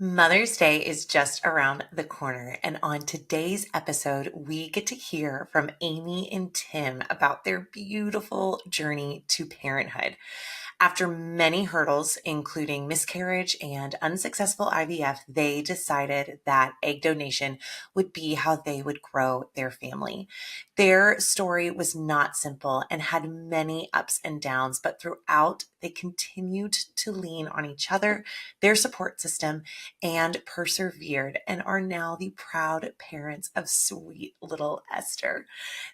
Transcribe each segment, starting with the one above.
Mother's Day is just around the corner, and on today's episode, we get to hear from Amy and Tim about their beautiful journey to parenthood. After many hurdles, including miscarriage and unsuccessful IVF, they decided that egg donation would be how they would grow their family. Their story was not simple and had many ups and downs, but throughout, they continued to lean on each other, their support system, and persevered and are now the proud parents of sweet little Esther.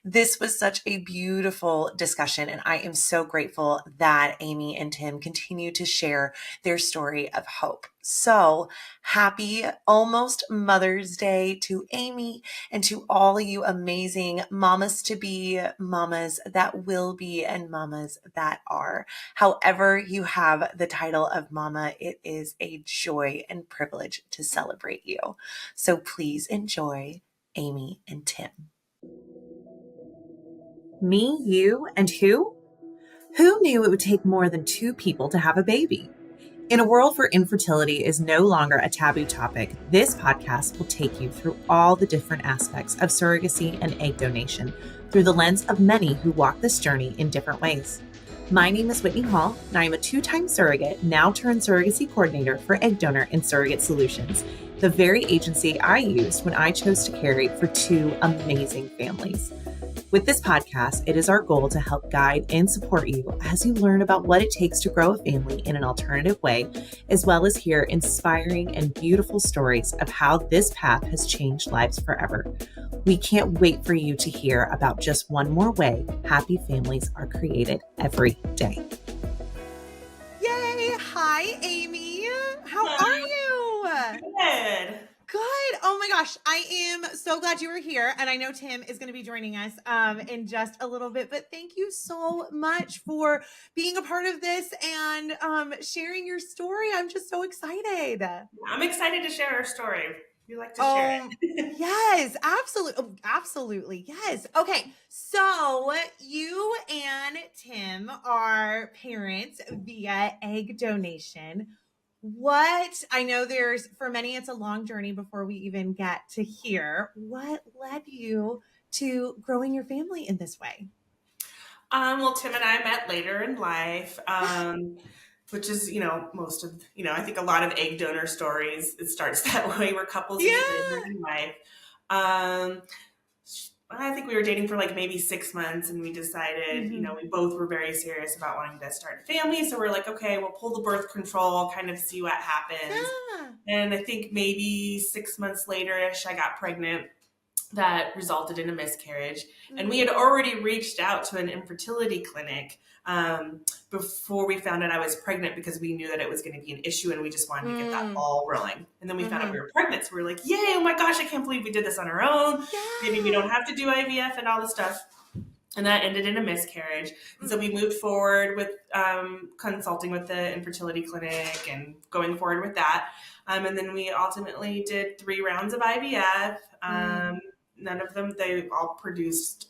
This was such a beautiful discussion, and I am so grateful that Amy and Tim continue to share their story of hope. So happy almost Mother's Day to Amy and to all you amazing mamas to be, mamas that will be, and mamas that are. However you have the title of mama, it is a joy and privilege to celebrate you. So please enjoy Amy and Tim. Me, you, and who? Who knew it would take more than two people to have a baby? In a world where infertility is no longer a taboo topic, this podcast will take you through all the different aspects of surrogacy and egg donation through the lens of many who walk this journey in different ways. My name is Whitney Hall, and I am a two-time surrogate, now turned surrogacy coordinator for Egg Donor and Surrogate Solutions, the very agency I used when I chose to carry for two amazing families. With this podcast, it is our goal to help guide and support you as you learn about what it takes to grow a family in an alternative way, as well as hear inspiring and beautiful stories of how this path has changed lives forever. We can't wait for you to hear about just one more way happy families are created every day. Yay! Hi, Amy. How are you? Good. Good. Oh my gosh. I am so glad you were here. And I know Tim is going to be joining us in just a little bit, but thank you so much for being a part of this and sharing your story. I'm just so excited. I'm excited to share our story. You like to share it. Yes, absolutely. Absolutely. Yes. Okay. So you and Tim are parents via egg donation. What I know for many, it's a long journey before we even get to hear what led you to growing your family in this way. Well, Tim and I met later in life, which is, most of, I think a lot of egg donor stories, it starts that way where couples meet later in life. I think we were dating for like maybe 6 months and we decided, we both were very serious about wanting to start a family. So we're like, okay, we'll pull the birth control, kind of see what happens. Yeah. And I think maybe 6 months later-ish, I got pregnant. That resulted in a miscarriage. Mm-hmm. And we had already reached out to an infertility clinic before we found out I was pregnant because we knew that it was going to be an issue and we just wanted to get that ball rolling. And then we found out we were pregnant. So we were like, yay, oh my gosh, I can't believe we did this on our own. Yeah. Maybe we don't have to do IVF and all this stuff. And that ended in a miscarriage. And so we moved forward with consulting with the infertility clinic and going forward with that. And then we ultimately did 3 rounds of IVF. None of them, they all produced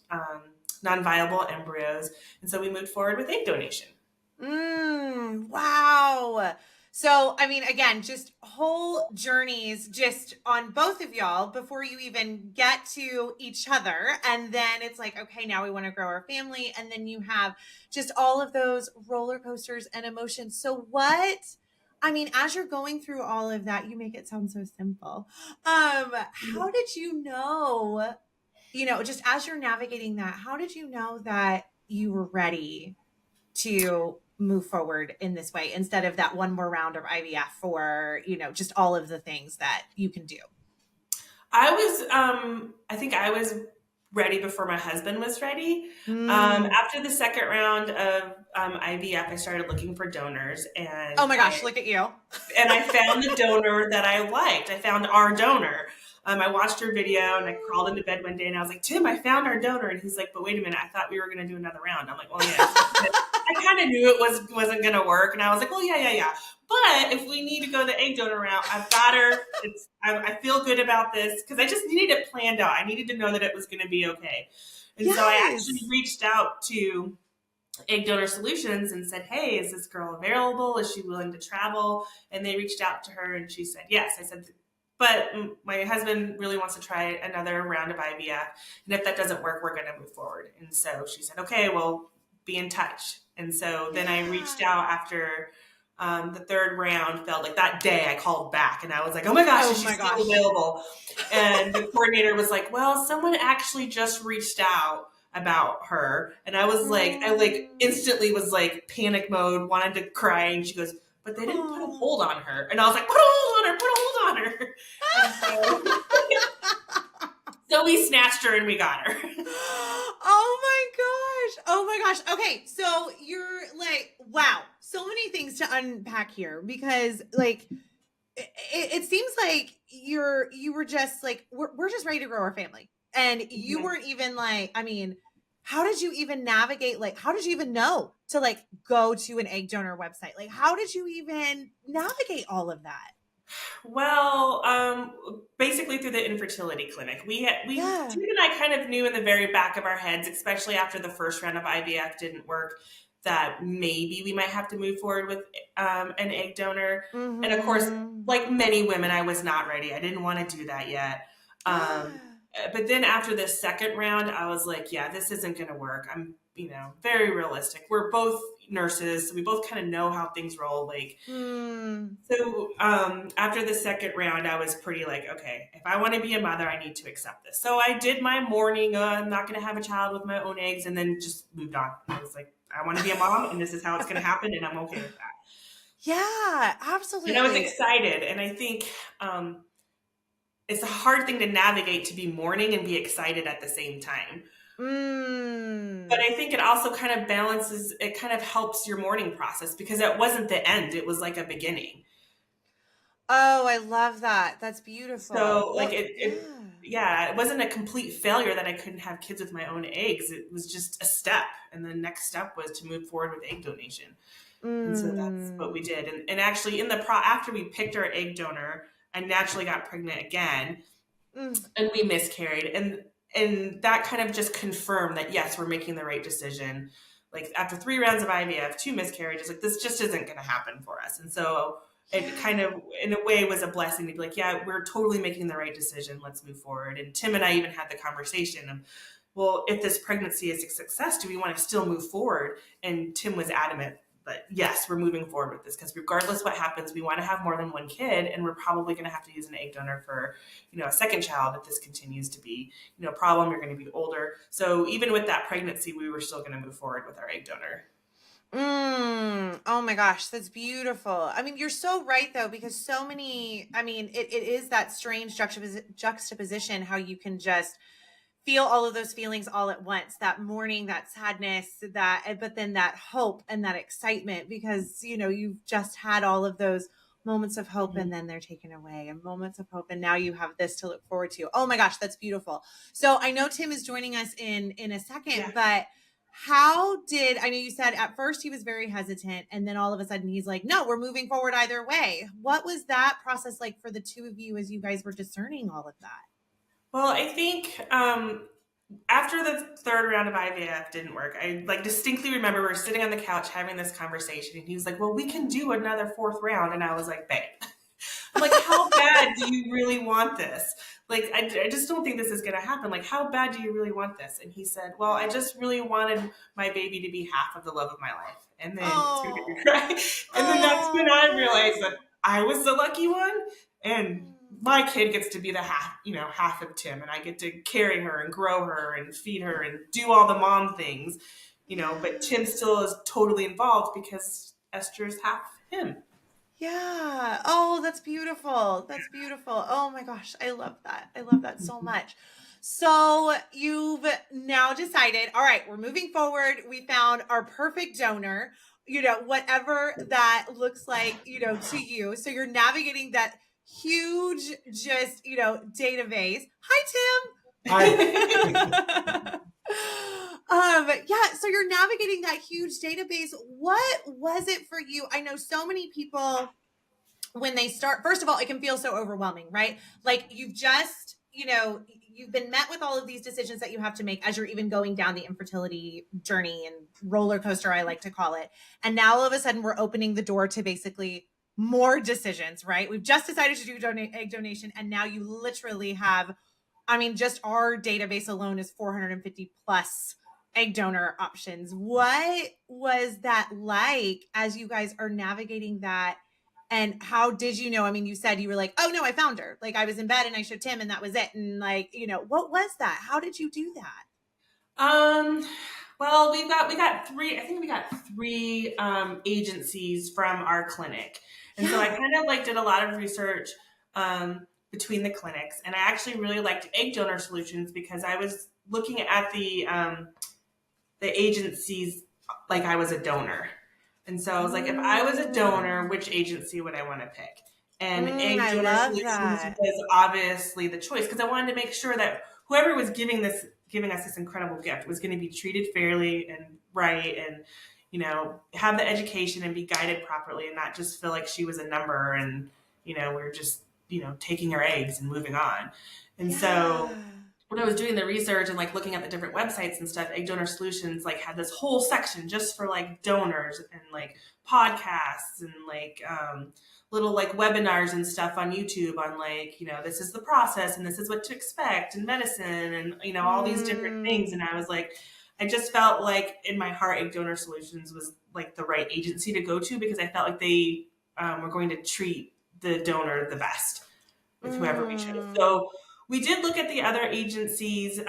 non-viable embryos. And so we moved forward with egg donation. Wow. So, I mean, again, just whole journeys just on both of y'all before you even get to each other. And then it's like, okay, now we want to grow our family. And then you have just all of those roller coasters and emotions. So as you're going through all of that, you make it sound so simple. How did you know, just as you're navigating that, how did you know that you were ready to move forward in this way instead of that one more round of IVF for, just all of the things that you can do? I think I was ready before my husband was ready. After the second round of IVF, I started looking for donors. And oh my gosh, look at you. And I found the donor that I liked. I found our donor. I watched her video and I crawled into bed one day and I was like, Tim, I found our donor. And he's like, but wait a minute, I thought we were going to do another round. I'm like, well, yeah. I kind of knew it wasn't going to work. And I was like, well, yeah. But if we need to go the egg donor route, I've got her. I feel good about this because I just needed it planned out. I needed to know that it was going to be okay. And so I actually reached out to Egg Donor Solutions and said, "Hey, is this girl available? Is she willing to travel?" And they reached out to her and she said yes. I said, "But my husband really wants to try another round of IVF, and if that doesn't work, we're going to move forward." And so she said, "Okay, well, be in touch." And so then I reached Yeah. out after the third round failed. Like that day, I called back and I was like, "Oh my gosh, Oh is she my still gosh. available?" And the coordinator was like, "Well, someone actually just reached out about her." And I instantly was like panic mode, wanted to cry. And she goes, "But they didn't put a Oh. hold on her." And I was like, "Put a hold on her, put a hold on her." And so we snatched her and we got her. Oh my gosh. Oh my gosh. Okay. So you're like, wow, so many things to unpack here because like it seems like you were just like we're just ready to grow our family. And you Mhm. weren't even like, I mean, how did you even navigate, like how did you even know to like go to an egg donor website? Like how did you even navigate all of that? Well, basically through the infertility clinic, Yeah. Tim and I kind of knew in the very back of our heads, especially after the first round of IVF didn't work, that maybe we might have to move forward with an egg donor. And of course, Mhm. like many women, I was not ready. I didn't want to do that yet. Um, Yeah. but then after the second round, I was like, yeah, this isn't going to work. I'm, very realistic. We're both nurses, so we both kind of know how things roll. Like, Hmm. so after the second round, I was pretty like, okay, if I want to be a mother, I need to accept this. So I did my morning, I'm not going to have a child with my own eggs, and then just moved on. I was like, I want to be a mom, and this is how it's going to happen, and I'm okay with that. Yeah, And I was absolutely. excited, and I think it's a hard thing to navigate to be mourning and be excited at the same time. But Mm. I think it also kind of balances, it kind of helps your mourning process because it wasn't the end, it was like a beginning. Oh, I love that. That's beautiful. So like Well, it yeah. yeah, it wasn't a complete failure that I couldn't have kids with my own eggs. It was just a step. And the next step was to move forward with egg donation. And so that's what we Mm. did. And actually in the after we picked our egg donor, I naturally got pregnant again Mm. and we miscarried. And that kind of just confirmed that yes, we're making the right decision. Like after 3 rounds of IVF, 2 miscarriages, like this just isn't going to happen for us. And so it kind Yeah. of, in a way, was a blessing to be like, yeah, we're totally making the right decision. Let's move forward. And Tim and I even had the conversation of, well, if this pregnancy is a success, do we want to still move forward? And Tim was adamant that yes, we're moving forward with this because regardless what happens, we want to have more than one kid, and we're probably going to have to use an egg donor for, a second child if this continues to be, a problem. You're going to be older. So even with that pregnancy, we were still going to move forward with our egg donor. Mm. Oh my gosh, that's beautiful. I mean, you're so right though, because so many, I mean, it is that strange juxtaposition how you can just feel all of those feelings all at once, that mourning, that sadness, but then that hope and that excitement because you've just had all of those moments of hope Mm-hmm. and then they're taken away, and moments of hope and now you have this to look forward to. Oh my gosh, that's beautiful. So I know Tim is joining us in a second, Yeah. but how did, I know you said at first he was very hesitant and then all of a sudden he's like, no, we're moving forward either way. What was that process like for the two of you as you guys were discerning all of that? Well, I think after the third round of IVF didn't work, I like distinctly remember we were sitting on the couch having this conversation, and he was like, "Well, we can do another fourth round," and I was like, "Babe." I'm like, how bad do you really want this? Like, I just don't think this is going to happen. Like, how bad do you really want this? And he said, well, I just really wanted my baby to be half of the love of my life. And then it's going to make me Oh, cry. And then that's when I realized oh. that I was the lucky one. And my kid gets to be the half of Tim. And I get to carry her and grow her and feed her and do all the mom things, but Tim Yeah. still is totally involved because Esther's half him. Yeah. Oh, that's beautiful. That's beautiful. Oh my gosh. I love that. I love that so much. So you've now decided, all right, we're moving forward. We found our perfect donor, whatever that looks like, to you. So you're navigating that huge, just, database. Hi, Tim. Yeah, so you're navigating that huge database. What was it for you? I know so many people when they start, first of all, it can feel so overwhelming, right? Like you've just you've been met with all of these decisions that you have to make as you're even going down the infertility journey and roller coaster, I like to call it. And now all of a sudden we're opening the door to basically more decisions, right? We've just decided to do egg donation. And now you literally have, I mean, just our database alone is 450 plus egg donor options. What was that like as you guys are navigating that? And how did you know? I mean, you said you were like, oh no, I found her. Like I was in bed and I showed Tim and that was it. And like, what was that? How did you do that? Well, we got three. I think we got three agencies from our clinic, and so I kind of like did a lot of research between the clinics, and I actually really liked Egg Donor Solutions because I was looking at the agencies like I was a donor, and so I was like, if I was a donor, which agency would I want to pick? And Egg Donor Solutions was obviously the choice because I wanted to make sure that whoever was giving us this incredible gift was going to be treated fairly and right, and have the education and be guided properly, and not just feel like she was a number and we're just taking her eggs and moving on. And so when I was doing the research and like looking at the different websites and stuff, Egg Donor Solutions like had this whole section just for like donors and like podcasts and like little like webinars and stuff on YouTube on like, this is the process and this is what to expect and medicine and, all these different things. And I was like, I just felt like in my heart, Egg Donor Solutions was like the right agency to go to because I felt like they were going to treat the donor the best with whoever we chose. So we did look at the other agencies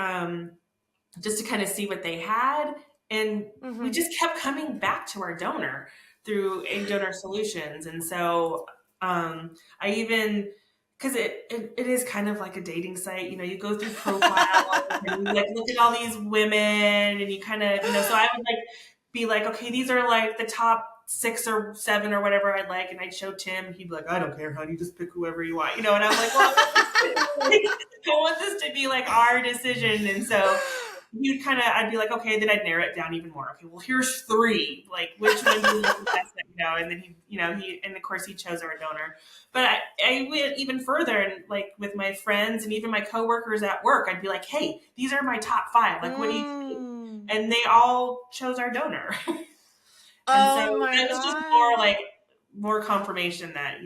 just to kind of see what they had. And we just kept coming back to our donor through Egg Donor Solutions. And so I even, because it is kind of like a dating site, you go through profiles and you like look at all these women and you kind of, so I would like be like, okay, these are like the top 6 or 7 or whatever I'd like. And I'd show Tim, he'd be like, I don't care, honey, just pick whoever you want, and I'm like, well, I want this to be like our decision. And so I'd be like, okay, then I'd narrow it down even more. Okay, well, here's 3, like which one do you like the best? And then and of course he chose our donor. But I went even further, and like with my friends and even my coworkers at work, I'd be like, hey, these are my top 5. Like, what do you think? And they all chose our donor. And so that was just more confirmation that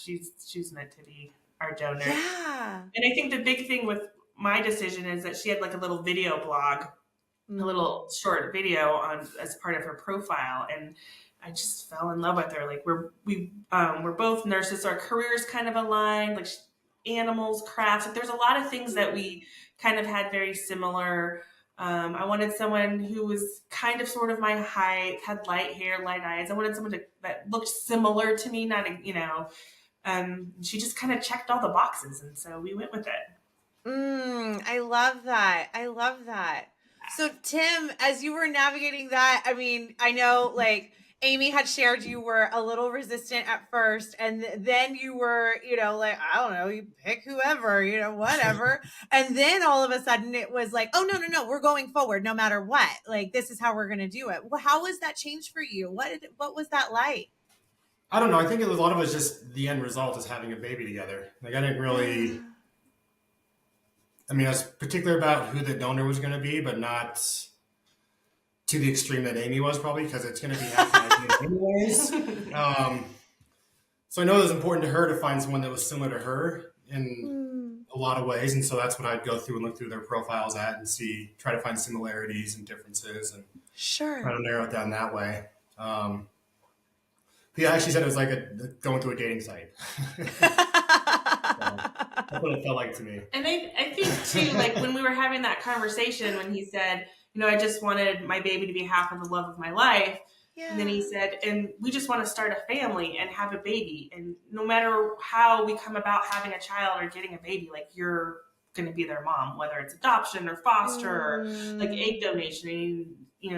she's meant to be our donor. Yeah. And I think the big thing with my decision is that she had like a little video blog, a little short video as part of her profile, and I just fell in love with her. Like we're both nurses, so our careers kind of aligned, like animals, crafts. Like there's a lot of things that we kind of had very similar. I wanted someone who was kind of sort of my height, had light hair, light eyes. I wanted someone that looked similar to me, she just kind of checked all the boxes. And so we went with it. I love that. I love that. So Tim, as you were navigating that, I mean, I know like Amy had shared you were a little resistant at first, and then you were, like, I don't know, you pick whoever, whatever. And then all of a sudden it was like, oh, no, we're going forward no matter what. Like, this is how we're going to do it. How was that change for you? What was that like? I don't know. I think a lot of it was just the end result is having a baby together. Like I didn't really, I mean, I was particular about who the donor was going to be, but not to the extreme that Amy was probably, because it's going to be happening anyways. So I know it was important to her to find someone that was similar to her in a lot of ways. And so that's what I'd go through and look through their profiles at and try to find similarities and differences and try to narrow it down that way. Yeah, actually said it was like going through a dating site. That's what it felt like to me. And I think too, like when we were having that conversation, when he said, I just wanted my baby to be half of the love of my life. Yeah. And then he said, and we just want to start a family and have a baby. And no matter how we come about having a child or getting a baby, like you're going to be their mom, whether it's adoption or foster or like egg donation. And,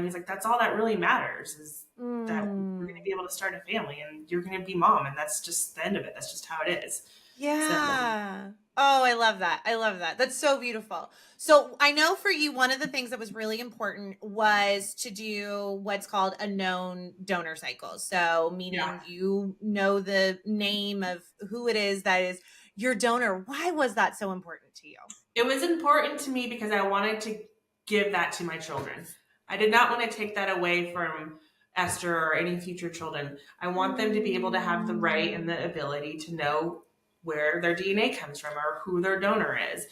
he's like, that's all that really matters is that we're going to be able to start a family and you're going to be mom. And that's just the end of it. That's just how it is. Yeah. So, oh, I love that. I love that. That's so beautiful. So I know for you, one of the things that was really important was to do what's called a known donor cycle. So meaning you know the name of who it is that is your donor. Why was that so important to you? It was important to me because I wanted to give that to my children. I did not want to take that away from Esther or any future children. I want them to be able to have the right and the ability to know where their DNA comes from or who their donor is.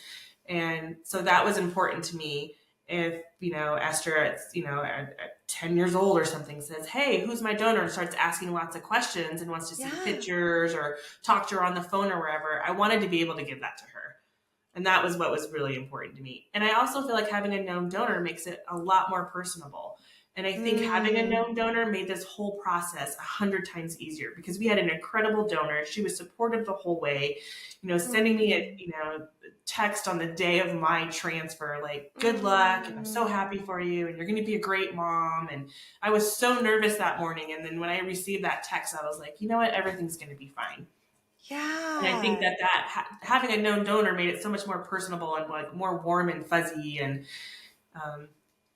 And so that was important to me. If, Esther at 10 years old or something says, hey, who's my donor? And starts asking lots of questions and wants to see pictures or talk to her on the phone or wherever, I wanted to be able to give that to her. And that was what was really important to me. And I also feel like having a known donor makes it a lot more personable. And I think having a known donor made this whole process 100 times easier because we had an incredible donor. She was supportive the whole way, sending me a, text on the day of my transfer, like, good luck. And I'm so happy for you. And you're going to be a great mom. And I was so nervous that morning. And then when I received that text, I was like, you know what? Everything's going to be fine. Yeah. And I think that having a known donor made it so much more personable and like more warm and fuzzy. And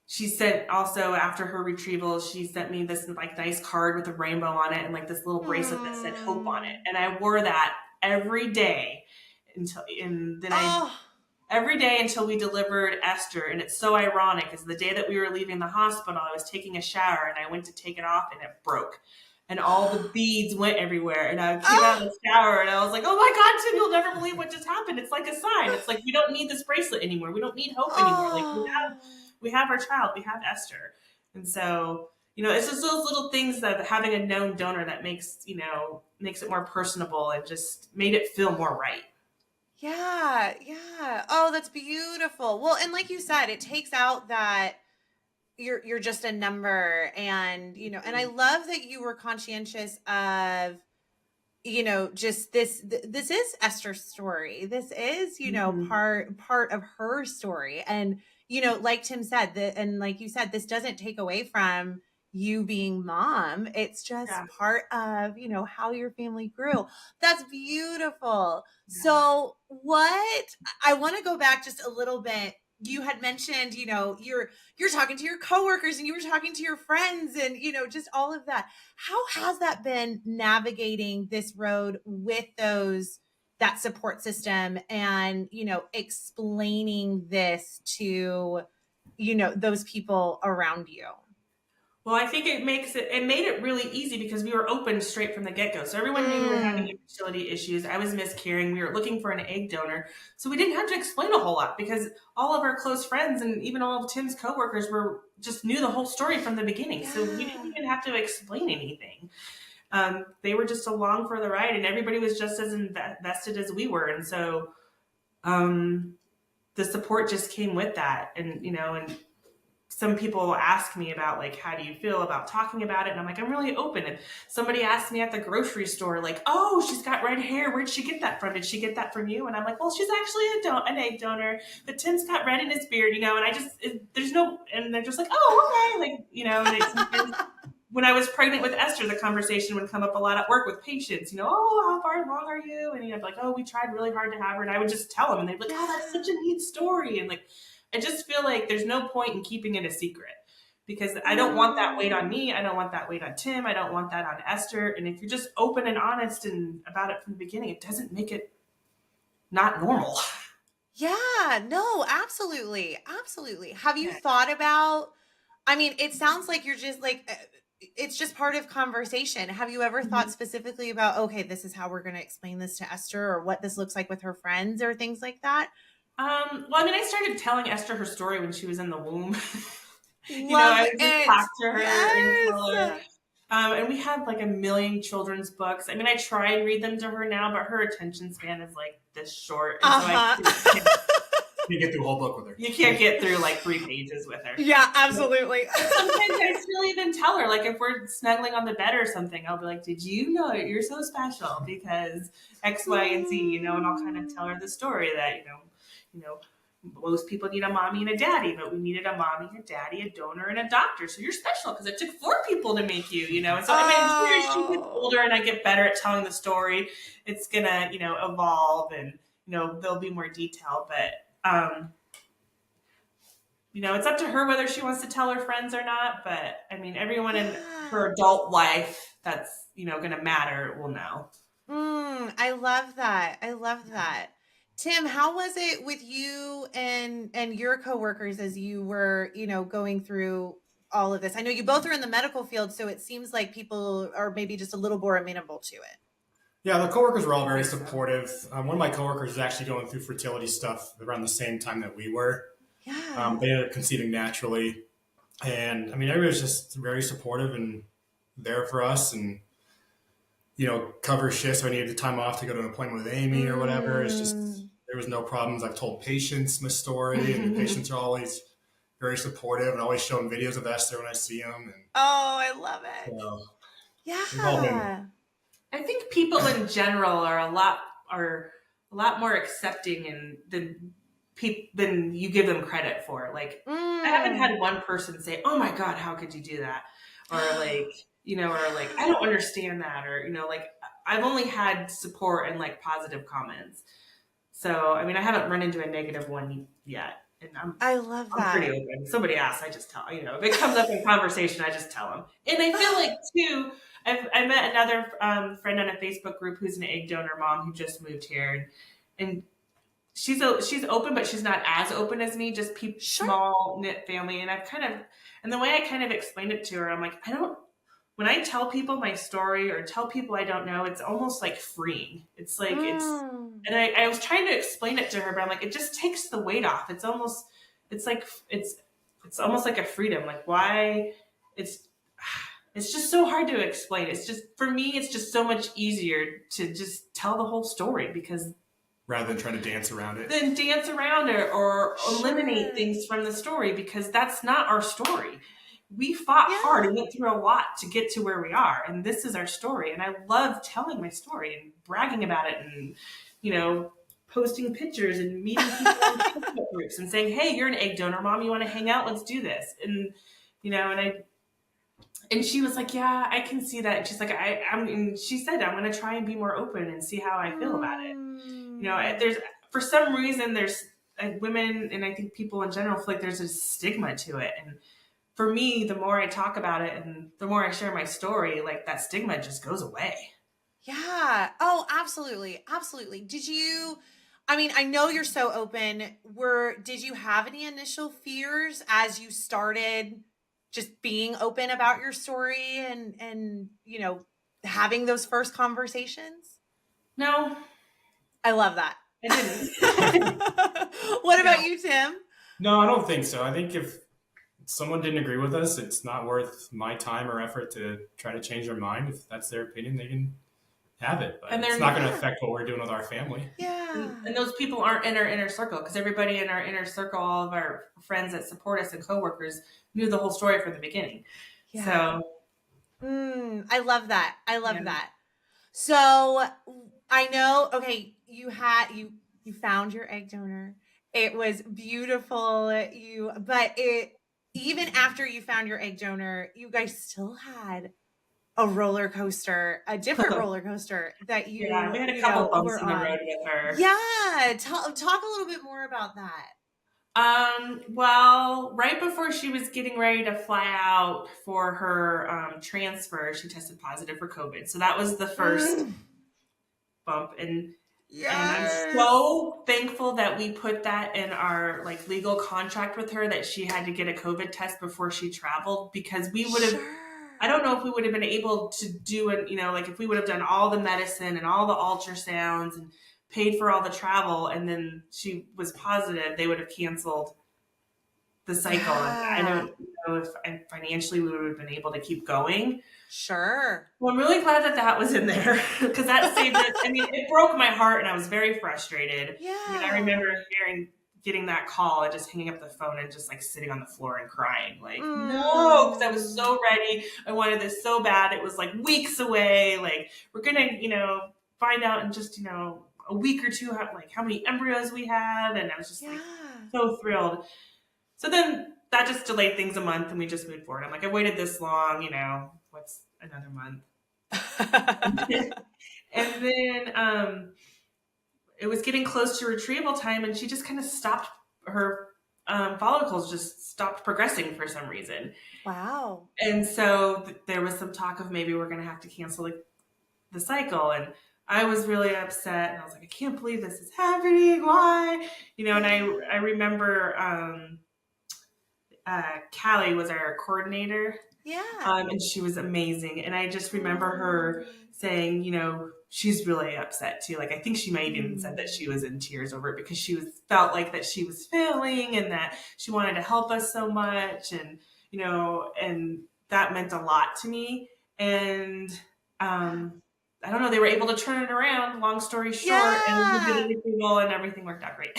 she sent also after her retrieval, she sent me this like nice card with a rainbow on it and like this little bracelet that said hope on it. And I wore that every day every day until we delivered Esther. And it's so ironic because the day that we were leaving the hospital, I was taking a shower and I went to take it off and it broke. And all the beads went everywhere. And I came out of the shower and I was like, oh my God, Tim, you'll never believe what just happened. It's like a sign. It's like, we don't need this bracelet anymore. We don't need hope anymore. Like we have our child, we have Esther. And so, it's just those little things that having a known donor that makes it more personable and just made it feel more right. Yeah. Yeah. Oh, that's beautiful. Well, and like you said, it takes out that you're just a number, and and I love that you were conscientious of just this is Esther's story. This is part of her story. And like Tim said, and like you said, this doesn't take away from you being mom. It's just part of how your family grew. That's beautiful. So what I want to go back just a little bit. You had mentioned, you're talking to your coworkers and you were talking to your friends and, just all of that. How has that been navigating this road with that support system and, explaining this to, those people around you? Well, I think it made it really easy because we were open straight from the get-go. So everyone knew we were having infertility issues. I was miscarrying. We were looking for an egg donor. So we didn't have to explain a whole lot because all of our close friends and even all of Tim's coworkers just knew the whole story from the beginning. So we didn't even have to explain anything. They were just along for the ride and everybody was just as invested as we were. And so the support just came with that. And, and some people ask me about like, how do you feel about talking about it? And I'm like, I'm really open. And somebody asked me at the grocery store, like, oh, she's got red hair. Where'd she get that from? Did she get that from you? And I'm like, well, she's actually an egg donor, but Tim's got red in his beard, and I just, and they're just like, oh, okay. Like, when I was pregnant with Esther, the conversation would come up a lot at work with patients, oh, how far along are you? And I'd be like, oh, we tried really hard to have her. And I would just tell them and they'd be like, oh, that's such a neat story. And like, I just feel like there's no point in keeping it a secret because I don't want that weight on me. I don't want that weight on Tim. I don't want that on Esther. And if you're just open and honest and about it from the beginning, it doesn't make it not normal. Yeah, no, absolutely. Absolutely. Have you thought about, it sounds like you're just like, it's just part of conversation. Have you ever thought specifically about, okay, this is how we're going to explain this to Esther or what this looks like with her friends or things like that? Well, I started telling Esther her story when she was in the womb. I would just talk to her and tell her. And we have like a million children's books. I try and read them to her now, but her attention span is like this short. And so you get through a whole book with her. You can't get through like 3 pages with her. Yeah, absolutely. Sometimes I still even tell her, like if we're snuggling on the bed or something, I'll be like, did you know you're so special because X, Y, and Z, and I'll kind of tell her the story that, most people need a mommy and a daddy, but we needed a mommy, a daddy, a donor, and a doctor. So you're special because it took 4 people to make you, And so as she gets older and I get better at telling the story, it's gonna, evolve and, there'll be more detail. But it's up to her whether she wants to tell her friends or not. But everyone in her adult life that's, gonna matter will know. I love that. I love that. Tim, how was it with you and your coworkers as you were, going through all of this? I know you both are in the medical field, so it seems like people are maybe just a little more amenable to it. Yeah, the coworkers were all very supportive. One of my coworkers is actually going through fertility stuff around the same time that we were. Yeah. They ended up conceiving naturally. And I mean, everybody was just very supportive and there for us, and cover shifts. So I needed the time off to go to an appointment with Amy or whatever. It's just, there was no problems. I've told patients my story, and the patients are always very supportive and always showing videos of Esther when I see them. And oh, I love it. Yeah. I think people in general are a lot more accepting than you give them credit for. Like, I haven't had one person say, "Oh my God, how could you do that?" Or like, or like, "I don't understand that," or like, I've only had support and like positive comments. So, I mean, I haven't run into a negative one yet. And I love that. I'm pretty open. Somebody asks, I just tell, if it comes up in conversation, I just tell them. And I feel like too, I met another friend on a Facebook group who's an egg donor mom who just moved here, and she's open, but she's not as open as me. Just small knit family, and and the way I kind of explained it to her, I'm like, when I tell people my story or tell people I don't know, it's almost like freeing. It's like and I was trying to explain it to her, but I'm like, it just takes the weight off. It's almost like a freedom. Like, why it's just so hard to explain. It's just, for me, it's just so much easier to just tell the whole story, because rather than trying to dance around it. Then dance around it or eliminate things from the story, because that's not our story. We fought hard and went through a lot to get to where we are. And this is our story. And I love telling my story and bragging about it and, posting pictures and meeting people in Facebook groups and saying, "Hey, you're an egg donor mom. You want to hang out? Let's do this." And, and she was like, "Yeah, I can see that." And she's like, and she said, "I'm going to try and be more open and see how I feel about it." There's, for some reason, there's women, and I think people in general feel like there's a stigma to it. And for me, the more I talk about it and the more I share my story, like, that stigma just goes away. Yeah. Oh, absolutely. Absolutely. I know you're so open. Did you have any initial fears as you started just being open about your story and having those first conversations? No. I love that. I didn't. What about you, Tim? No, I don't think so. I think if someone didn't agree with us, it's not worth my time or effort to try to change their mind. If that's their opinion, they can have it, but it's not going to affect what we're doing with our family. Yeah. And those people aren't in our inner circle, because everybody in our inner circle, all of our friends that support us and coworkers, knew the whole story from the beginning. Yeah. So I love that. I love that. So I know, okay, you found your egg donor. It was beautiful. But even after you found your egg donor, you guys still had a roller coaster, a different roller coaster that we had a couple bumps in the road with her. Yeah. Talk a little bit more about that. Well, right before she was getting ready to fly out for her transfer, she tested positive for COVID. So that was the first bump. And I'm so thankful that we put that in our legal contract with her, that she had to get a COVID test before she traveled, because we would have, I don't know if we would have been able to do it, if we would have done all the medicine and all the ultrasounds and paid for all the travel, and then she was positive, they would have canceled the cycle. Yeah. I don't know if financially we would have been able to keep going. Sure. Well, I'm really glad that was in there, because that saved it. I mean, it broke my heart and I was very frustrated. Yeah. I remember getting that call and just hanging up the phone and just sitting on the floor and crying, no, because I was so ready. I wanted this so bad. It was weeks away. We're going to, find out in just, a week or two, how many embryos we have. And I was just so thrilled. So then that just delayed things a month and we just moved forward. I'm I waited this long, what's another month? And then it was getting close to retrieval time, and she just kind of stopped, her follicles just stopped progressing for some reason. Wow. And so there was some talk of maybe we're going to have to cancel the cycle. And I was really upset, and I was like, I can't believe this is happening. Why? And I remember Callie was our coordinator. Yeah. And she was amazing. And I just remember her saying, she's really upset too. Like, I think she might even said that she was in tears over it because felt like that she was failing and that she wanted to help us so much. And, and that meant a lot to me. And, I don't know, they were able to turn it around, long story short, and we did it really well and everything worked out great.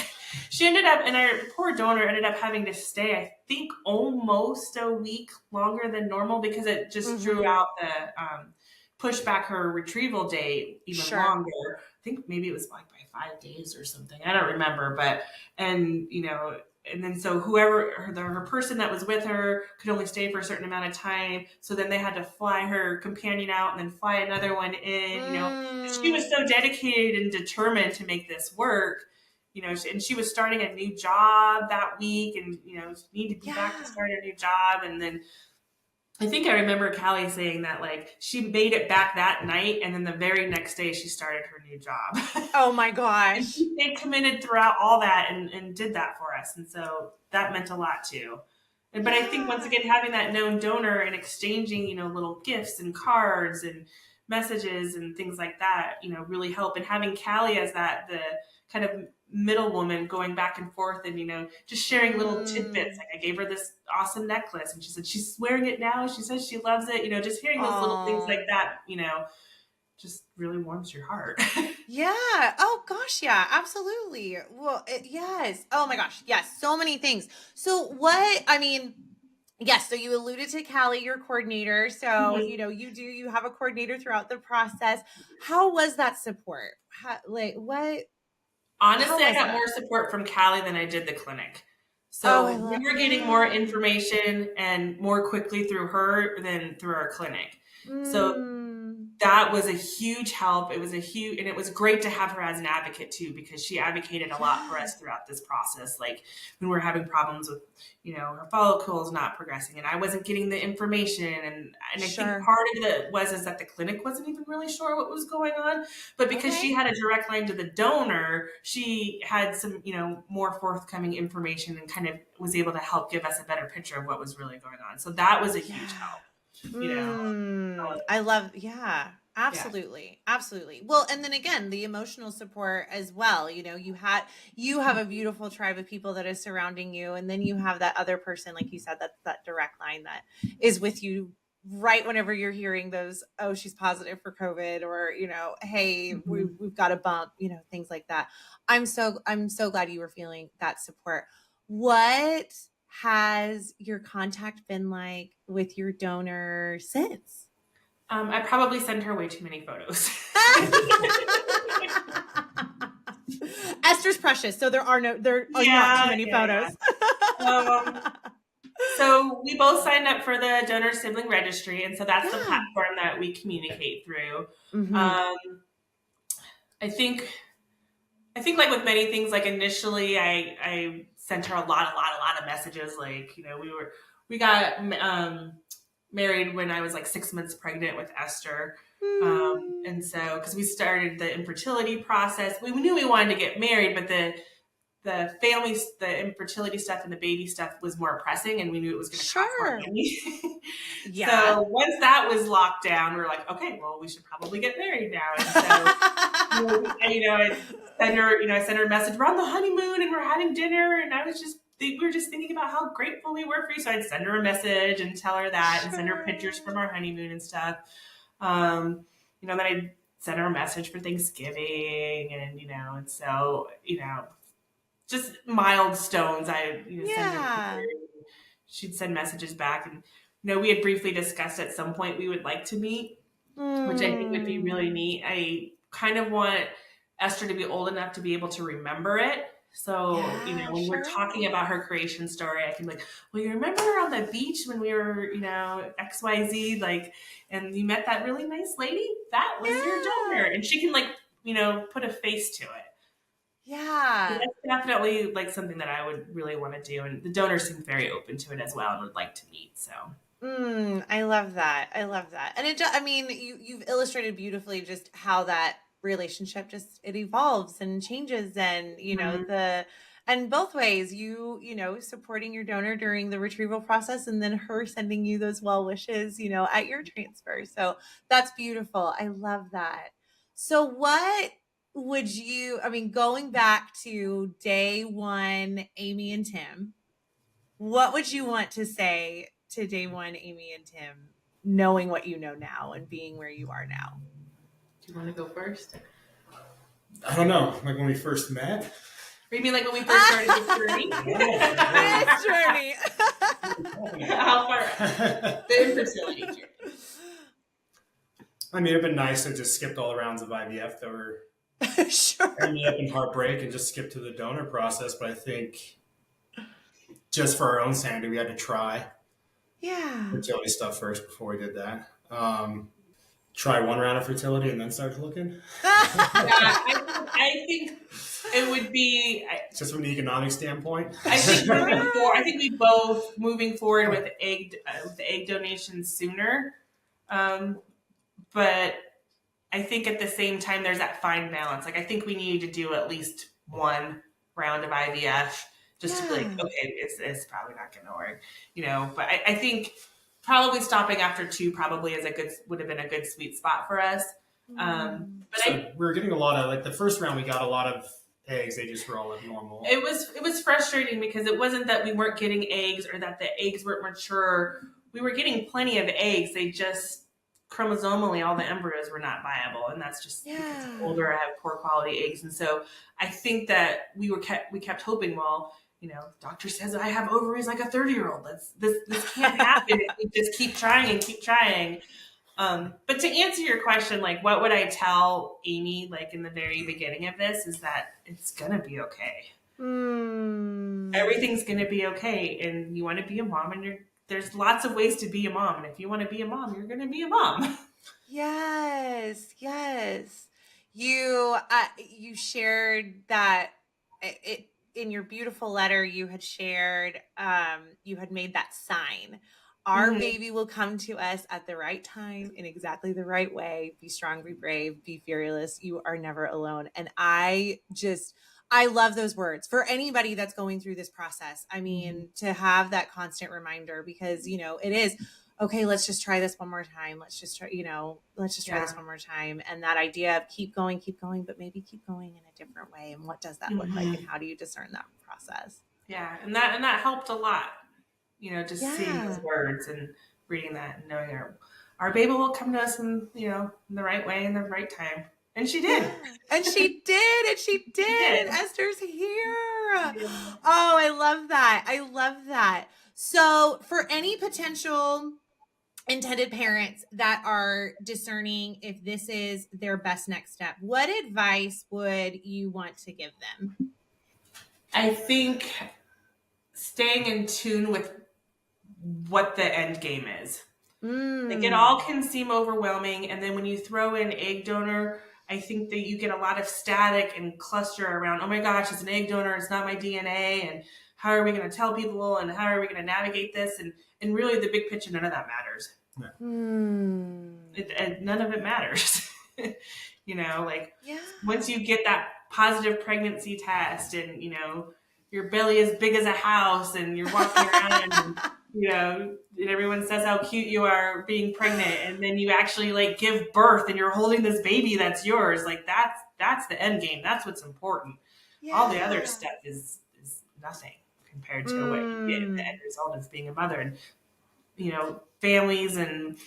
She ended up, and our poor donor ended up having to stay, I think, almost a week longer than normal because it just drew out pushed back her retrieval date even longer. I think maybe it was like by 5 days or something. I don't remember, and then so her person that was with her could only stay for a certain amount of time. So then they had to fly her companion out and then fly another one in, She was so dedicated and determined to make this work, and she was starting a new job that week and, needed to be back to start a new job. And then I think I remember Callie saying that, like, she made it back that night, and then the very next day she started her new job. Oh my gosh. And she stayed committed throughout all that and did that for us. And so that meant a lot too. But I think, once again, having that known donor and exchanging, little gifts and cards and messages and things like that, really help. And having Callie as the kind of middle woman going back and forth and, just sharing little tidbits. Like, I gave her this awesome necklace and she said she's wearing it now. She says she loves it. Just hearing those little things like that, just really warms your heart. Yeah. Oh gosh. Yeah, absolutely. Well, yes. Oh my gosh. Yes. So many things. So yes. So you alluded to Callie, your coordinator. So, you have a coordinator throughout the process. How was that support? What? Honestly, I got more support from Callie than I did the clinic. So we were getting more information and more quickly through her than through our clinic. So that was a huge help. It was great to have her as an advocate too, because she advocated a lot for us throughout this process. Like, when we were having problems with, her follicles not progressing and I wasn't getting the information. And I think part of it is that the clinic wasn't even really sure what was going on, but because she had a direct line to the donor, she had some, more forthcoming information and kind of was able to help give us a better picture of what was really going on. So that was a huge help. I love, absolutely. Absolutely. Well, and then again, the emotional support as well. You have a beautiful tribe of people that is surrounding you. And then you have that other person, like you said, that's that direct line that is with you right whenever you're hearing those, oh, she's positive for COVID, or, hey, we've got a bump, things like that. I'm so glad you were feeling that support. What has your contact been like with your donor since? I probably send her way too many photos. Esther's precious, so there are not too many photos. So we both signed up for the donor sibling registry, and so that's the platform that we communicate through. I think like with many things, like initially I sent her a lot of messages. Like, we got married when I was like 6 months pregnant with Esther. And so, because we started the infertility process, we knew we wanted to get married, but the infertility stuff and the baby stuff was more pressing, and we knew it was going to cost more money. So once that was locked down, we were like, okay, well, we should probably get married now. And so, I sent her a message. We're on the honeymoon and we're having dinner, and we were just thinking about how grateful we were for you. So I'd send her a message and tell her that, and send her pictures from our honeymoon and stuff. Then I'd send her a message for Thanksgiving, and so, just milestones. I'd send her pictures. She'd send messages back, and we had briefly discussed at some point we would like to meet, which I think would be really neat. I kind of want Esther to be old enough to be able to remember it. So, when we're talking about her creation story, I can be like, well, you remember on the beach when we were, XYZ, like, and you met that really nice lady? That was your donor. And she can, like, put a face to it. Yeah. So that's definitely like something that I would really want to do. And the donors seem very open to it as well and would like to meet. So. I love that. And you've illustrated beautifully just how that relationship just, it evolves and changes, and and both ways, supporting your donor during the retrieval process, and then her sending you those well wishes, at your transfer. So that's beautiful. I love that. So what would you, going back to day one, Amy and Tim, what would you want to say to day one, Amy and Tim, knowing what you know now and being where you are now? Do you want to go first? I don't know. Like when we first met? Or you mean like when we first started this journey? This journey. How far? The infertility journey. I mean, it'd been nice to just skip all the rounds of IVF that were Sure. ending up in Heartbreak and just skip to the donor process. But I think just for our own sanity, we had to try fertility stuff first before we did that. Try one round of fertility and then start looking. I think it would be just from the economic standpoint. I think we both moving forward with the egg donation sooner, but I think at the same time there's that fine balance. Like I think we need to do at least one round of IVF just to be like, okay, it's probably not going to work, But I think probably stopping after 2 probably would have been a good sweet spot for us. But so we were getting a lot of, like the first round, we got a lot of eggs. They just were all like normal. It was frustrating because it wasn't that we weren't getting eggs or that the eggs weren't mature. We were getting plenty of eggs. They just chromosomally, all the embryos were not viable, and that's just because I'm older. I have poor quality eggs, and so I think that we kept hoping. Well, doctor says I have ovaries like a 30-year-old. This can't happen if we just keep trying and keep trying. But to answer your question, like what would I tell Amy, like in the very beginning of this, is that it's gonna be okay. Everything's gonna be okay, and you want to be a mom, and there's lots of ways to be a mom, and if you want to be a mom, you're gonna be a mom. Yes. You shared that in your beautiful letter. You had shared, you had made that sign. Our baby will come to us at the right time, in exactly the right way. Be strong, be brave, be fearless. You are never alone. And I love those words for anybody that's going through this process. I mean, to have that constant reminder, because, it is, okay, let's just try this one more time. Let's just try this one more time. And that idea of keep going, but maybe keep going in a different way. And what does that look like? And how do you discern that process? Yeah. And that helped a lot. Just seeing those words and reading that and knowing our baby will come to us in the right way and the right time. And she did. And she did. Esther's here. Yeah. Oh, I love that. So for any potential intended parents that are discerning if this is their best next step, what advice would you want to give them? I think staying in tune with what the end game is. Like it all can seem overwhelming, and then when you throw in egg donor, I think that you get a lot of static and cluster around, oh my gosh, it's an egg donor, it's not my DNA, and how are we going to tell people, and how are we going to navigate this, and really the big picture, none of that matters. None of it matters. Once you get that positive pregnancy test, and your belly is big as a house, and you're walking around and and everyone says how cute you are being pregnant, and then you actually give birth and you're holding this baby that's yours. Like that's the end game. That's what's important. All the other stuff is nothing compared to what you get. The end result of being a mother. And families and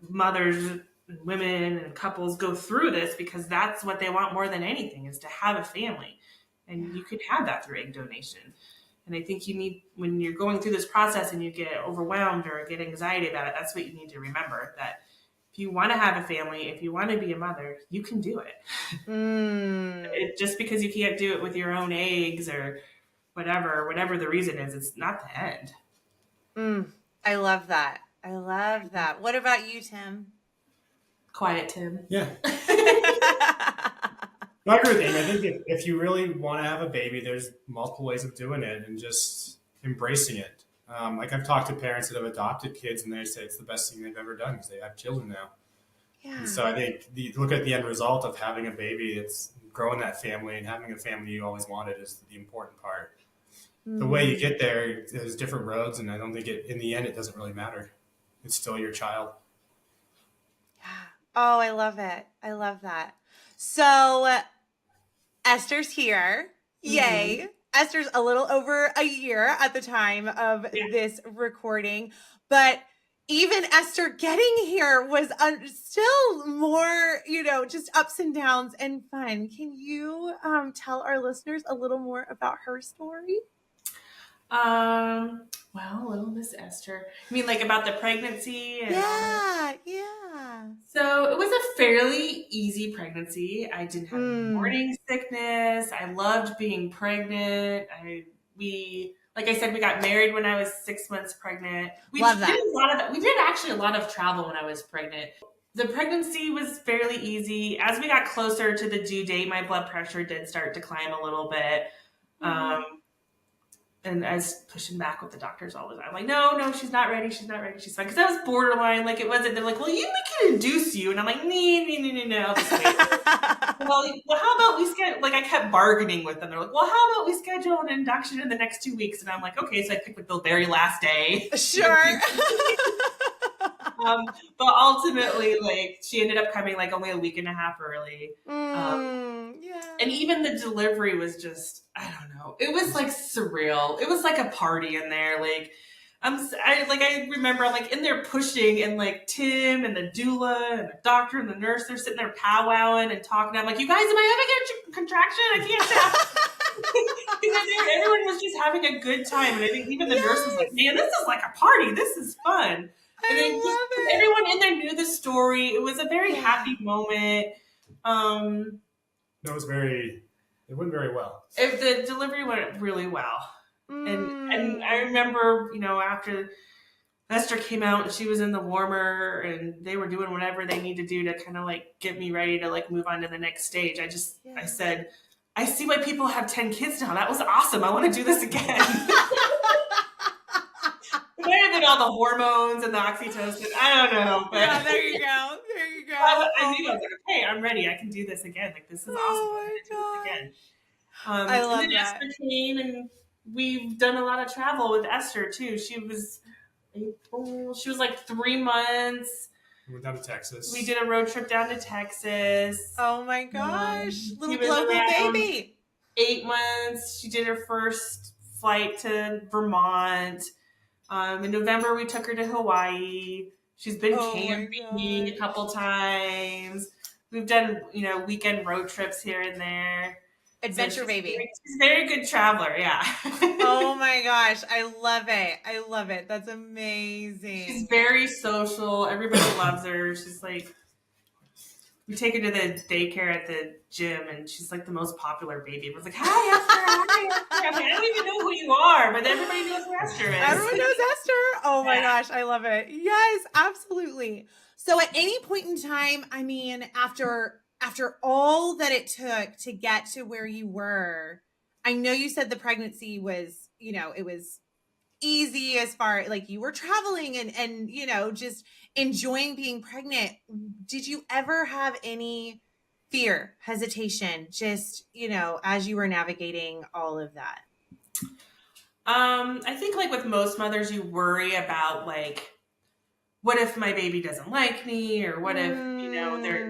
mothers and women and couples go through this because that's what they want more than anything, is to have a family. And you could have that through egg donation. And I think you need, when you're going through this process and you get overwhelmed or get anxiety about it, that's what you need to remember, that if you want to have a family, if you want to be a mother, you can do it. Just because you can't do it with your own eggs or whatever the reason is, it's not the end. I love that. What about you, Tim? Quiet Tim. Yeah. I agree with Amy. I think if you really want to have a baby, there's multiple ways of doing it and just embracing it. I've talked to parents that have adopted kids, and they say it's the best thing they've ever done because they have children now. Yeah. And so I think look at the end result of having a baby. It's growing that family and having a family you always wanted is the important part. The way you get there, there's different roads, and I don't think in the end, it doesn't really matter. It's still your child. Yeah. Oh, I love it. I love that. So Esther's here. Yay. Mm-hmm. Esther's a little over a year at the time of this recording, but even Esther getting here was still more, just ups and downs and fun. Can you tell our listeners a little more about her story? Well, little Miss Esther. I mean, like about the pregnancy and all that? Yeah. So it was a fairly easy pregnancy. I didn't have morning sickness. I loved being pregnant. Like I said, we got married when I was 6 months pregnant. We Love that. We did actually a lot of travel when I was pregnant. The pregnancy was fairly easy. As we got closer to the due date, my blood pressure did start to climb a little bit. And I was pushing back with the doctors all the time. Like, no, she's not ready. She's not ready. She's fine. Because I was borderline. Like, it wasn't. They're like, well, we can induce you. And I'm like, no. I'll just wait. well, how about we schedule? Like, I kept bargaining with them. They're like, well, how about we schedule an induction in the next 2 weeks? And I'm like, okay. So I picked like the very last day. Sure. But ultimately, like, she ended up coming like only a week and a half early. Yeah. And even the delivery was just, I don't know. It was like surreal. It was like a party in there. Like, I remember I'm like in there pushing, and like Tim and the doula and the doctor and the nurse, they're sitting there powwowing and talking. I'm like, you guys, am I having a contraction? I can't tell. Because everyone was just having a good time. And I think even the nurse was like, man, this is like a party. This is fun. And then everyone in there knew the story. It was a very happy moment. It went very well. The delivery went really well. And I remember, after Esther came out and she was in the warmer and they were doing whatever they need to do to kind of like get me ready to like move on to the next stage. I said, I see why people have 10 kids now. That was awesome. I want to do this again. It might have been all the hormones and the oxytocin. I don't know. But yeah, there you go. I knew I was like, okay, I'm ready. I can do this again. Like, this is awesome. Oh my God. Again. I love and then that. Esther came, and we've done a lot of travel with Esther too. She was like 3 months. We went down to Texas. We did a road trip down to Texas. Oh my gosh. Little was global around baby. 8 months. She did her first flight to Vermont. In November, we took her to Hawaii. She's been camping a couple times. We've done, weekend road trips here and there. Adventure baby. She's a very good traveler, yeah. Oh my gosh. I love it. That's amazing. She's very social. Everybody loves her. She's like, we take her to the daycare at the gym, and she's like the most popular baby. Everyone's like, hi, Esther. Hi, Esther. I don't even know who you are, but everybody knows who Esther is. Everyone knows Esther. Oh my gosh. I love it. Yes, absolutely. So at any point in time, I mean, after all that it took to get to where you were, I know you said the pregnancy was, it was easy as far like you were traveling and just enjoying being pregnant. Did you ever have any fear, hesitation, just, as you were navigating all of that? I think like with most mothers, you worry about like, what if my baby doesn't like me, or what if,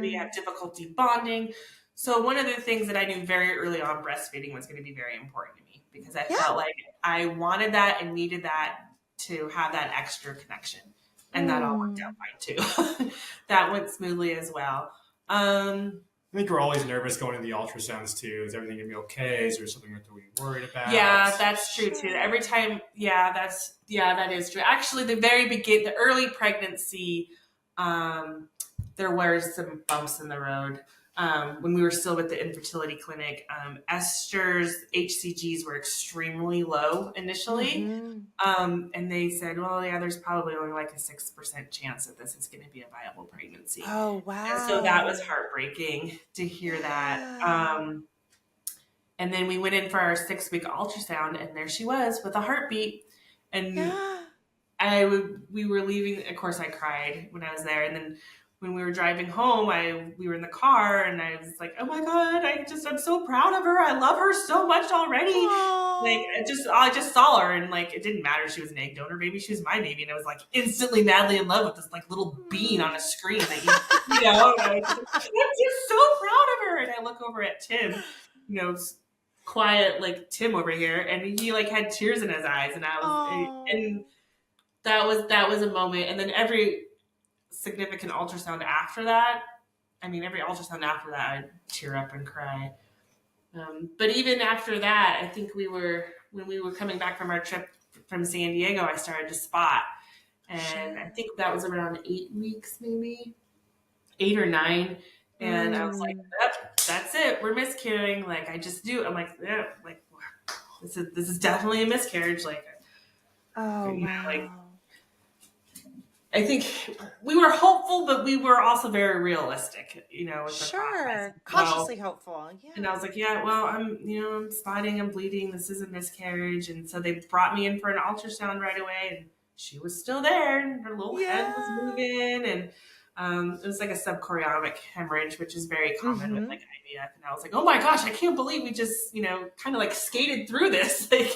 we have difficulty bonding. So one of the things that I knew very early on, breastfeeding was going to be very important to me, because I felt like I wanted that and needed that to have that extra connection. And that all worked out fine too. That went smoothly as well. I think we're always nervous going to the ultrasounds too. Is everything going to be okay? Is there something that we're worried about? Yeah, that's true too. Every time, that is true. Actually, the early pregnancy, there were some bumps in the road. When we were still with the infertility clinic, Esther's HCGs were extremely low initially. And they said, well, yeah, there's probably only like a 6% chance that this is going to be a viable pregnancy. Oh, wow. And so that was heartbreaking to hear that. And then we went in for our 6-week ultrasound, and there she was with a heartbeat. And we were leaving. Of course, I cried when I was there. And then when we were driving home, we were in the car and I was like, oh my God, I'm so proud of her. I love her so much already. Aww. Like I just saw her and like, it didn't matter. She was an egg donor baby. She was my baby. And I was like instantly madly in love with this like little bean on a screen that you know, and I was just, I'm just so proud of her. And I look over at Tim, you know, quiet, like Tim over here. And he like had tears in his eyes. And and that was a moment. And then every significant ultrasound after that, every ultrasound after that, I'd tear up and cry. But even after that, I think when we were coming back from our trip from San Diego, I started to spot. And I think that was around 8 weeks, maybe 8 or 9. And I was like, yep, that's it. We're miscarrying. Like, I just do. I'm like, yeah, like this is definitely a miscarriage. Like, oh, you know, wow. like, I think we were hopeful, but we were also very realistic, you know, with the process. Cautiously hopeful. Yeah. And I was like, yeah, well, I'm spotting, I'm bleeding. This is a miscarriage. And so they brought me in for an ultrasound right away, and she was still there, and her little head was moving, and it was like a subchorionic hemorrhage, which is very common with like IVF. And I was like, oh my gosh, I can't believe we just, you know, kind of like skated through this, like,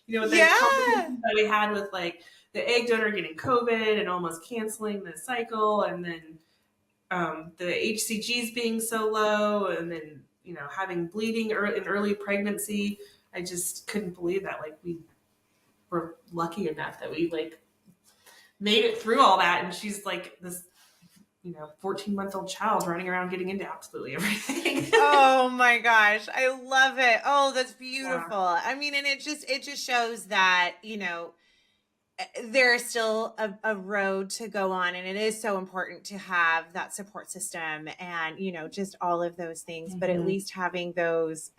you know, the complications that we had with like the egg donor getting COVID and almost canceling the cycle, and then the HCGs being so low, and then, you know, having bleeding in early pregnancy. I just couldn't believe that like we were lucky enough that we like made it through all that, and she's like this, you know, 14-month-old child running around getting into absolutely everything. Oh my gosh, I love it. Oh, that's beautiful. I mean, and it just shows that, you know, there is still a road to go on, and it is so important to have that support system and, you know, just all of those things, but at least having those,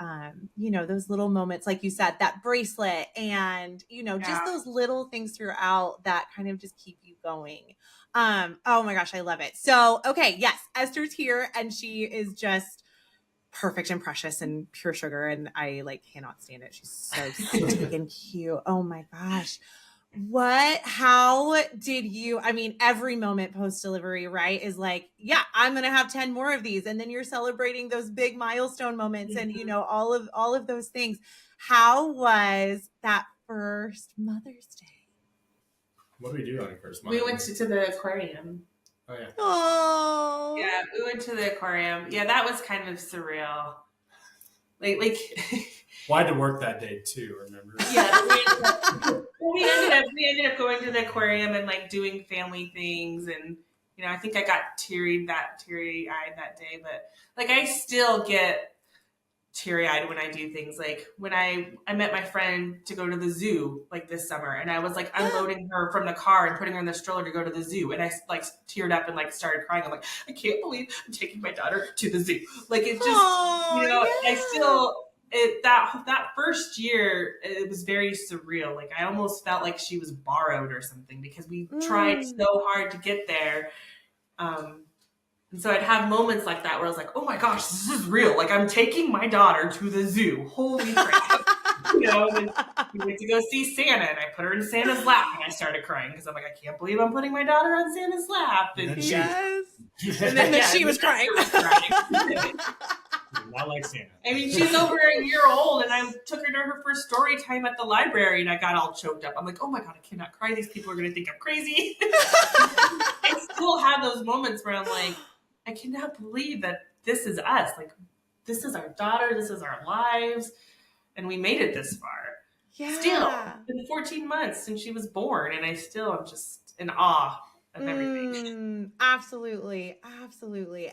you know, those little moments, like you said, that bracelet and, you know, just those little things throughout that kind of just keep you going. Oh my gosh, I love it. So, okay. Yes. Esther's here and she is just perfect and precious and pure sugar. And I like cannot stand it. She's so sweet and cute. Oh my gosh. How did you, I mean, every moment post-delivery, right, is like, yeah, I'm going to have 10 more of these. And then you're celebrating those big milestone moments and, you know, all of those things. How was that first Mother's Day? What did we do on your first Mother's Day? We went to the aquarium. Oh, yeah. Oh. Yeah, we went to the aquarium. Yeah, that was kind of surreal. Like Well, I had to work that day too, remember? Yeah, we ended up going to the aquarium and like doing family things, and you know, I think I got teary-eyed that day, but like I still get teary-eyed when I do things. Like when I met my friend to go to the zoo like this summer, and I was like unloading her from the car and putting her in the stroller to go to the zoo, and I like teared up and like started crying. I'm like, I can't believe I'm taking my daughter to the zoo. Like it just, you know, I still. That first year, it was very surreal. Like I almost felt like she was borrowed or something because we tried so hard to get there. And so I'd have moments like that where I was like, oh my gosh, this is real. Like I'm taking my daughter to the zoo. Holy crap. You know, and we went to go see Santa, and I put her in Santa's lap, and I started crying because I'm like, I can't believe I'm putting my daughter on Santa's lap. And then she was crying. Not like Santa. I mean, she's over a year old, and I took her to her first story time at the library, and I got all choked up. I'm like, oh my God, I cannot cry. These people are going to think I'm crazy. I still have those moments where I'm like, I cannot believe that this is us. Like, this is our daughter. This is our lives. And we made it this far. Yeah. Still, it's been 14 months since she was born, and I still am just in awe of everything. Absolutely.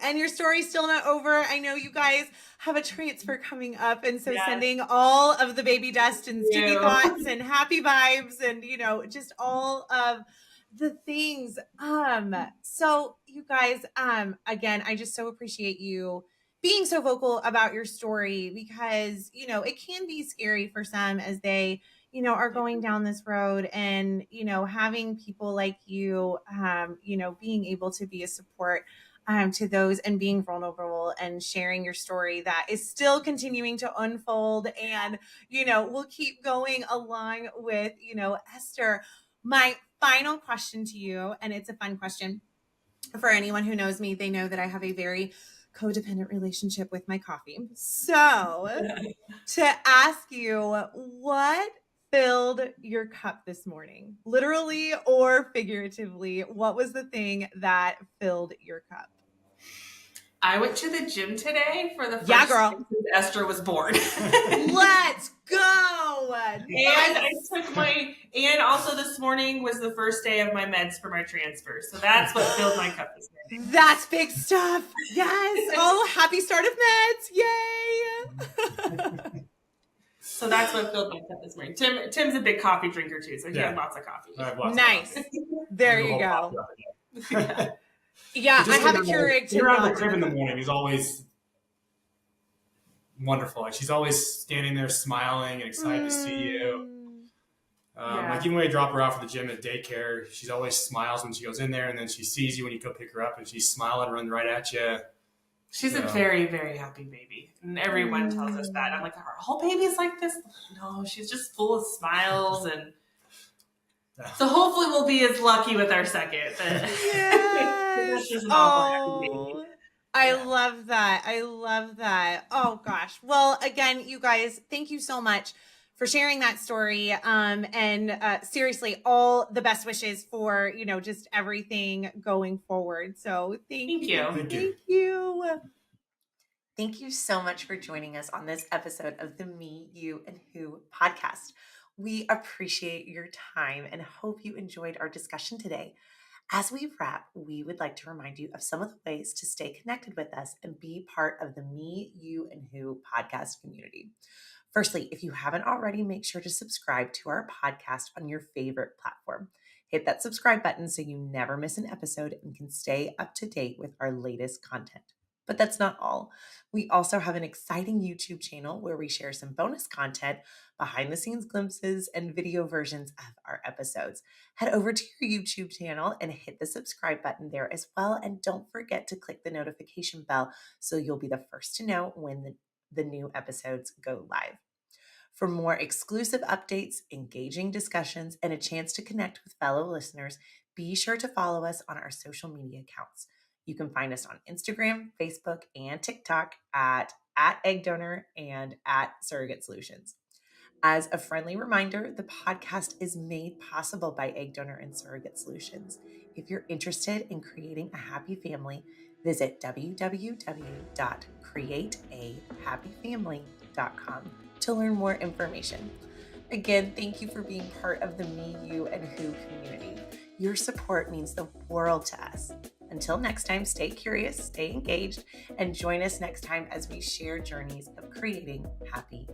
And your story's still not over. I know you guys have a transfer coming up, and so sending all of the baby dust and sticky thoughts and happy vibes and, you know, just all of the things. So you guys, again, I just so appreciate you being so vocal about your story, because, you know, it can be scary for some as they, you know, are going down this road, and, you know, having people like you, you know, being able to be a support to those and being vulnerable and sharing your story that is still continuing to unfold. And, you know, we'll keep going along with, you know, Esther. My final question to you, and it's a fun question. For anyone who knows me, they know that I have a very codependent relationship with my coffee. So to ask you, what filled your cup this morning? Literally or figuratively, what was the thing that filled your cup? I went to the gym today for the first Yeah, girl. time since Esther was born. Let's go. And I took and also this morning was the first day of my meds for my transfer. So that's what filled my cup this morning. That's big stuff. Yes. Oh, happy start of meds. Yay. So that's what filled my cup this morning. Tim's a big coffee drinker too, so he had lots of coffee. Nice. There you go. Yeah, I have a Keurig to around the crib in the morning. He's always wonderful. Like she's always standing there smiling and excited to see you. Like even when you drop her off at the gym at daycare, she always smiles when she goes in there, and then she sees you when you go pick her up, and she's smiling, running right at you. She's a very, very happy baby, and everyone tells us that. I'm like, are all babies like this? No, she's just full of smiles, and so hopefully we'll be as lucky with our second. Yes. I love that. I love that. Oh gosh. Well, again, you guys, thank you so much for sharing that story. And seriously, all the best wishes for, just everything going forward. So thank you. Thank you so much for joining us on this episode of the Me, You, and Who podcast. We appreciate your time and hope you enjoyed our discussion today. As we wrap, we would like to remind you of some of the ways to stay connected with us and be part of the Me, You, and Who podcast community. Firstly, if you haven't already, make sure to subscribe to our podcast on your favorite platform. Hit that subscribe button so you never miss an episode and can stay up to date with our latest content. But that's not all. We also have an exciting YouTube channel where we share some bonus content, behind the scenes glimpses, and video versions of our episodes. Head over to your YouTube channel and hit the subscribe button there as well. And don't forget to click the notification bell so you'll be the first to know when the new episodes go live. For more exclusive updates, engaging discussions, and a chance to connect with fellow listeners, be sure to follow us on our social media accounts. You can find us on Instagram, Facebook, and TikTok at Egg Donor and at Surrogate Solutions. As a friendly reminder, the podcast is made possible by Egg Donor and Surrogate Solutions. If you're interested in creating a happy family, visit www.createahappyfamily.com to learn more information. Again, thank you for being part of the Me, You, and Who community. Your support means the world to us. Until next time, stay curious, stay engaged, and join us next time as we share journeys of creating happy